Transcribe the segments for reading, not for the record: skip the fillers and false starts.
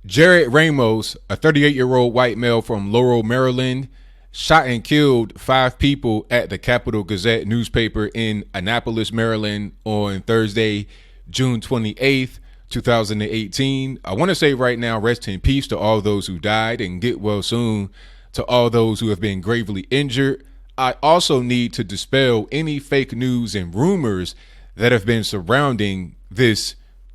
Jarrod Ramos, a 38-year-old white male from Laurel, Maryland, shot and killed 5 people at the Capital Gazette newspaper in Annapolis, Maryland on Thursday, June 28th, 2018. I want to say right now, rest in peace to all those who died and get well soon to all those who have been gravely injured. I also need to dispel any fake news and rumors that have been surrounding this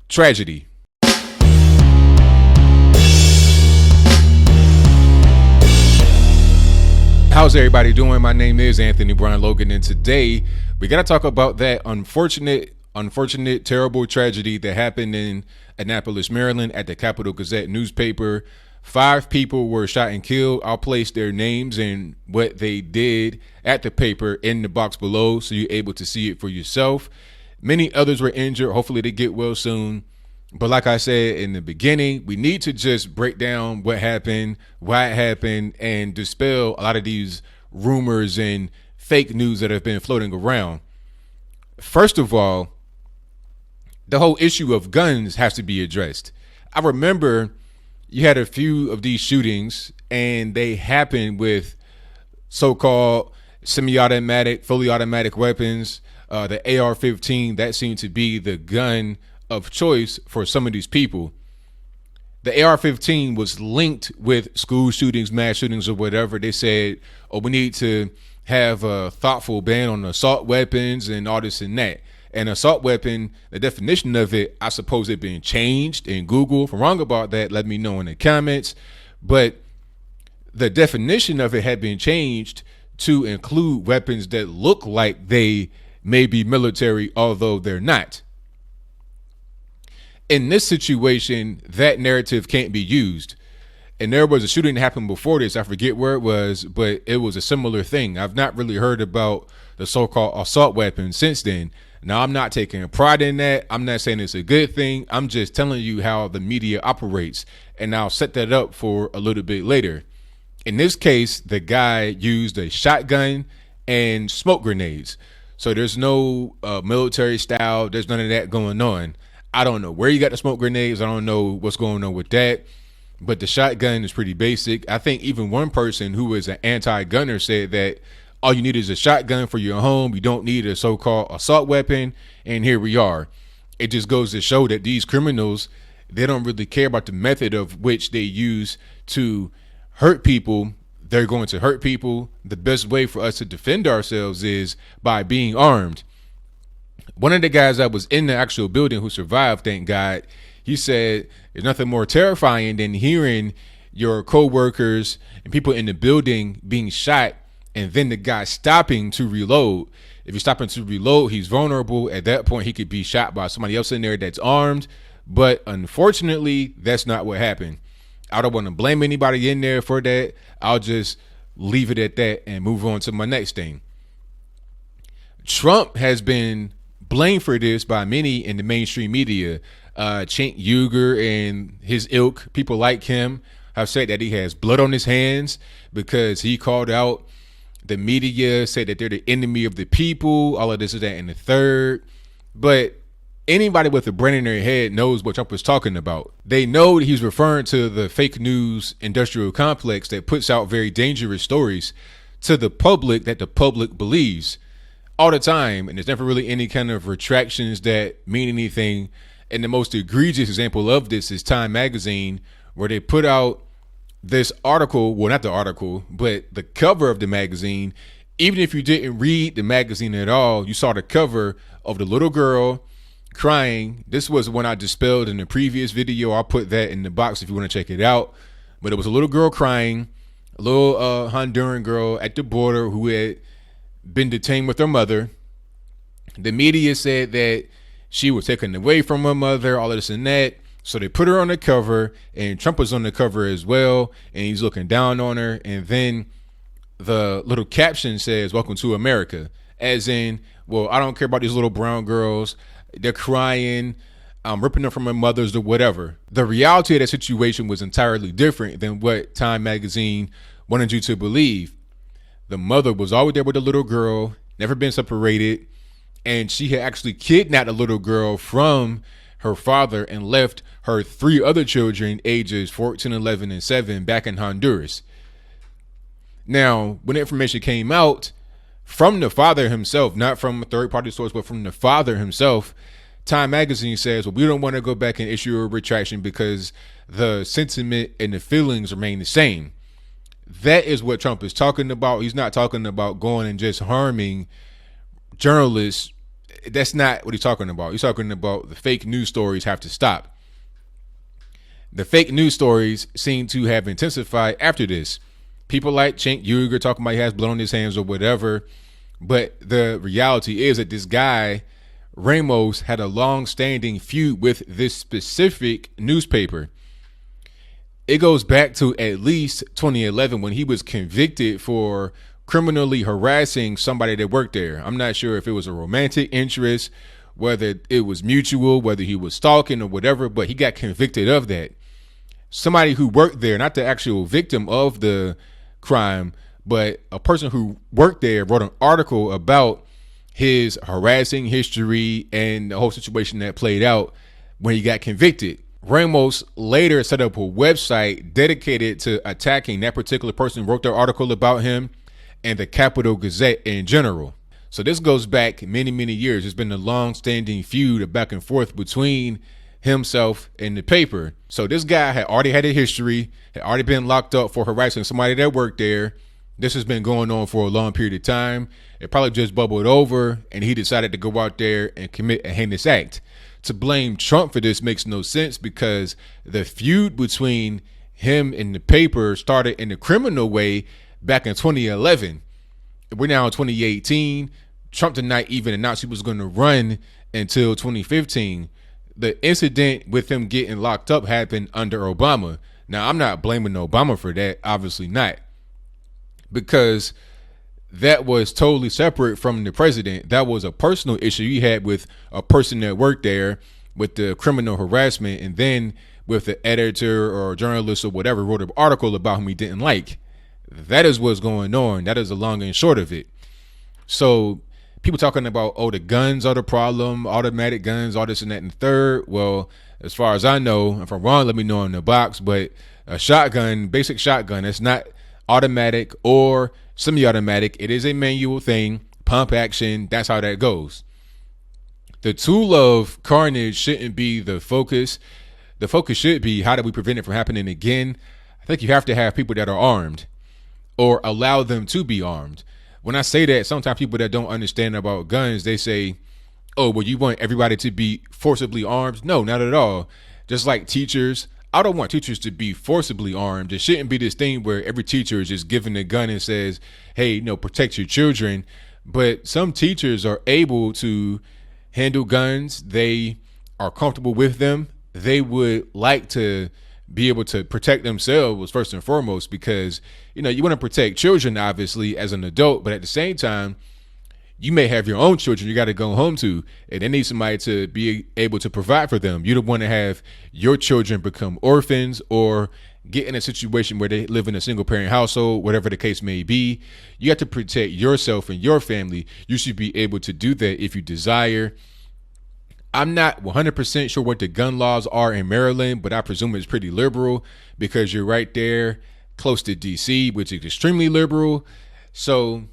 tragedy. How's everybody doing? My name is Anthony Brian Logan, and today we got to talk about that unfortunate, terrible tragedy that happened in Annapolis, Maryland at the Capital Gazette newspaper. 5 people were shot and killed. I'll place their names and what they did at the paper in the box below so you're able to see it for yourself. Many others were injured. Hopefully they get well soon. But like I said in the beginning, we need to just break down what happened, why it happened, and dispel a lot of these rumors and fake news that have been floating around. First of all, the whole issue of guns has to be addressed. I remember you had a few of these shootings, and they happened with so-called semi-automatic, fully automatic weapons. The AR-15, that seemed to be the gun of choice for some of these people. The AR-15 was linked with school shootings, mass shootings, or whatever. They said, oh, we need to have a thoughtful ban on assault weapons and all this and that. And assault weapon, the definition of it, I suppose it been changed in Google. If I'm wrong about that, let me know in the comments. But the definition of it had been changed to include weapons that look like they may be military, although they're not. In this situation, that narrative can't be used. And there was a shooting that happened before this. I forget where it was, but it was a similar thing. I've not really heard about the so-called assault weapon since then. Now, I'm not taking pride in that. I'm not saying it's a good thing. I'm just telling you how the media operates. And I'll set that up for a little bit later. In this case, the guy used a shotgun and smoke grenades. So there's no military style. There's none of that going on. I don't know where you got the smoke grenades. I don't know what's going on with that. But the shotgun is pretty basic. I think even one person who is an anti-gunner said that all you need is a shotgun for your home. You don't need a so-called assault weapon. And here we are. It just goes to show that these criminals, they don't really care about the method of which they use to hurt people. They're going to hurt people. The best way for us to defend ourselves is by being armed. One of the guys that was in the actual building who survived, thank God, he said there's nothing more terrifying than hearing your co-workers and people in the building being shot and then the guy stopping to reload. If he's stopping to reload, he's vulnerable. At that point, he could be shot by somebody else in there that's armed. But unfortunately, that's not what happened. I don't want to blame anybody in there for that. I'll just leave it at that and move on to my next thing. Trump has been blamed for this by many in the mainstream media. Cenk Uygur and his ilk, people like him, have said that he has blood on his hands because he called out the media, said that they're the enemy of the people, all of this is that and the third. But anybody with a brain in their head knows what Trump was talking about. They know that he's referring to the fake news industrial complex that puts out very dangerous stories to the public that the public believes all the time. And there's never really any kind of retractions that mean anything. And the most egregious example of this is Time Magazine, where they put out this article, well, not the article, but the cover of the magazine. Even if you didn't read the magazine at all, you saw the cover of the little girl crying. This was one I dispelled in the previous video. I'll put that in the box if you want to check it out. But it was a little girl crying, a little Honduran girl at the border who had been detained with her mother. The media said that she was taken away from her mother, all of this and that. So they put her on the cover, and Trump was on the cover as well, and he's looking down on her. And then the little caption says, "Welcome to America," as in, well, I don't care about these little brown girls. They're crying. I'm ripping them from their mothers or whatever. The reality of that situation was entirely different than what Time Magazine wanted you to believe. The mother was always there with the little girl, never been separated, and she had actually kidnapped a little girl from her father and left her 3 other children, ages 14, 11, and 7, back in Honduras. Now, when the information came out from the father himself, not from a third-party source, but from the father himself, Time Magazine says, well, we don't want to go back and issue a retraction because the sentiment and the feelings remain the same. That is what Trump is talking about. He's not talking about going and just harming journalists. That's not what he's talking about. He's talking about the fake news stories have to stop. The fake news stories seem to have intensified after this. People like Cenk Uygur talking about he has blood on his hands or whatever. But the reality is that this guy, Ramos, had a long-standing feud with this specific newspaper. It goes back to at least 2011 when he was convicted for criminally harassing somebody that worked there. I'm not sure if it was a romantic interest, whether it was mutual, whether he was stalking or whatever, but he got convicted of that. Somebody who worked there, not the actual victim of the crime, but a person who worked there, wrote an article about his harassing history and the whole situation that played out when he got convicted. Ramos later set up a website dedicated to attacking that particular person who wrote the article about him and the Capital Gazette in general. So this goes back many, many years. It's been a long-standing feud, a back and forth between himself and the paper. So this guy had already had a history, had already been locked up for harassing somebody that worked there. This has been going on for a long period of time. It probably just bubbled over, and he decided to go out there and commit a heinous act. To blame Trump for this makes no sense because the feud between him and the paper started in a criminal way back in 2011. We're now in 2018. Trump did not even announce he was going to run until 2015. The incident with him getting locked up happened under Obama. Now, I'm not blaming Obama for that, obviously not, because that was totally separate from the president. That was a personal issue he had with a person that worked there with the criminal harassment, and then with the editor or journalist or whatever wrote an article about him he didn't like. That is what's going on. That is the long and short of it. So people talking about, oh, the guns are the problem, automatic guns, all this and that and the third. Well, as far as I know, if I'm wrong, let me know in the box, but a shotgun, basic shotgun, it's not automatic or semi-automatic. It is a manual thing, pump action. That's how that goes. The tool of carnage shouldn't be the focus. The focus should be, how do we prevent it from happening again? I think you have to have people that are armed or allow them to be armed. When I say that, sometimes people that don't understand about guns, they say, oh, well, you want everybody to be forcibly armed? No, not at all. Just like teachers, I don't want teachers to be forcibly armed. There shouldn't be this thing where every teacher is just given a gun and says, hey, protect your children. But some teachers are able to handle guns. They are comfortable with them. They would like to be able to protect themselves first and foremost, because, you want to protect children, obviously, as an adult. But at the same time, you may have your own children you got to go home to, and they need somebody to be able to provide for them. You don't want to have your children become orphans or get in a situation where they live in a single parent household, whatever the case may be. You have to protect yourself and your family. You should be able to do that if you desire. I'm not 100% sure what the gun laws are in Maryland, but I presume it's pretty liberal because you're right there close to DC, which is extremely liberal. So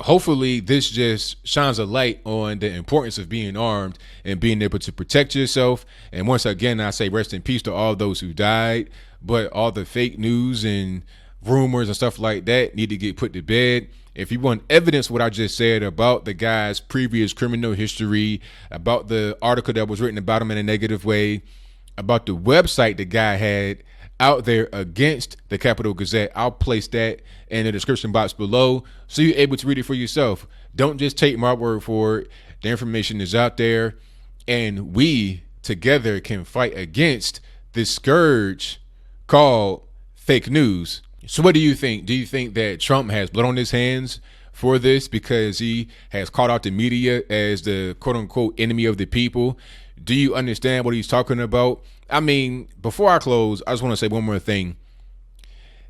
hopefully this just shines a light on the importance of being armed and being able to protect yourself. And once again, I say rest in peace to all those who died, but all the fake news and rumors and stuff like that need to get put to bed. If you want evidence what I just said about the guy's previous criminal history, about the article that was written about him in a negative way, about the website the guy had out there against the Capital Gazette, I'll place that in the description box below so you're able to read it for yourself. Don't just take my word for it. The information is out there, and we together can fight against this scourge called fake news. So what do you think? Do you think that Trump has blood on his hands for this because he has called out the media as the quote unquote enemy of the people? Do you understand what he's talking about? I mean, before I close, I just want to say one more thing.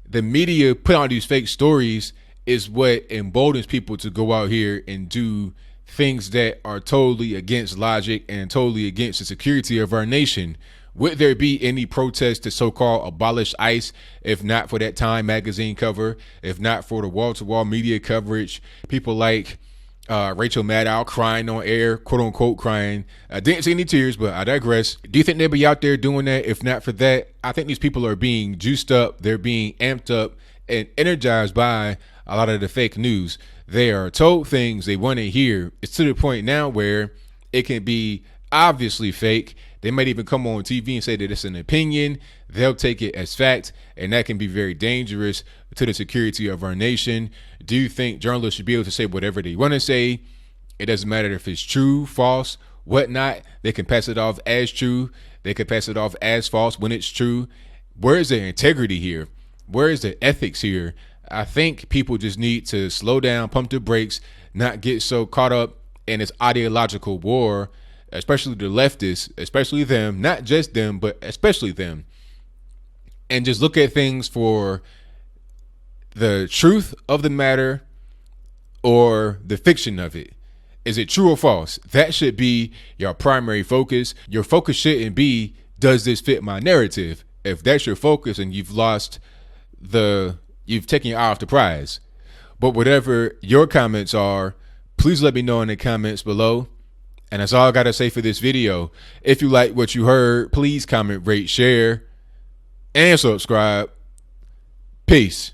The media put out these fake stories is what emboldens people to go out here and do things that are totally against logic and totally against the security of our nation. Would there be any protest to so-called abolish ICE if not for that Time magazine cover, if not for the wall-to-wall media coverage? People like Rachel Maddow crying on air, quote unquote crying. I didn't see any tears, but I digress. Do you think they'd be out there doing that if not for that? I think these people are being juiced up. They're being amped up and energized by a lot of the fake news. They are told things they want to hear. It's to the point now where it can be obviously fake. They might even come on TV and say that it's an opinion. They'll take it as fact, and that can be very dangerous to the security of our nation. Do you think journalists should be able to say whatever they want to say? It doesn't matter if it's true, false, whatnot. They can pass it off as true. They can pass it off as false when it's true. Where is the integrity here? Where is the ethics here? I think people just need to slow down, pump the brakes, not get so caught up in this ideological war, especially the leftists, especially them, not just them, but especially them, and just look at things for the truth of the matter or the fiction of it. Is it true or false? That should be your primary focus. Your focus shouldn't be, does this fit my narrative? If that's your focus and you've taken your eye off the prize. But whatever your comments are, please let me know in the comments below. And that's all I got to say for this video. If you like what you heard, please comment, rate, share, and subscribe. Peace.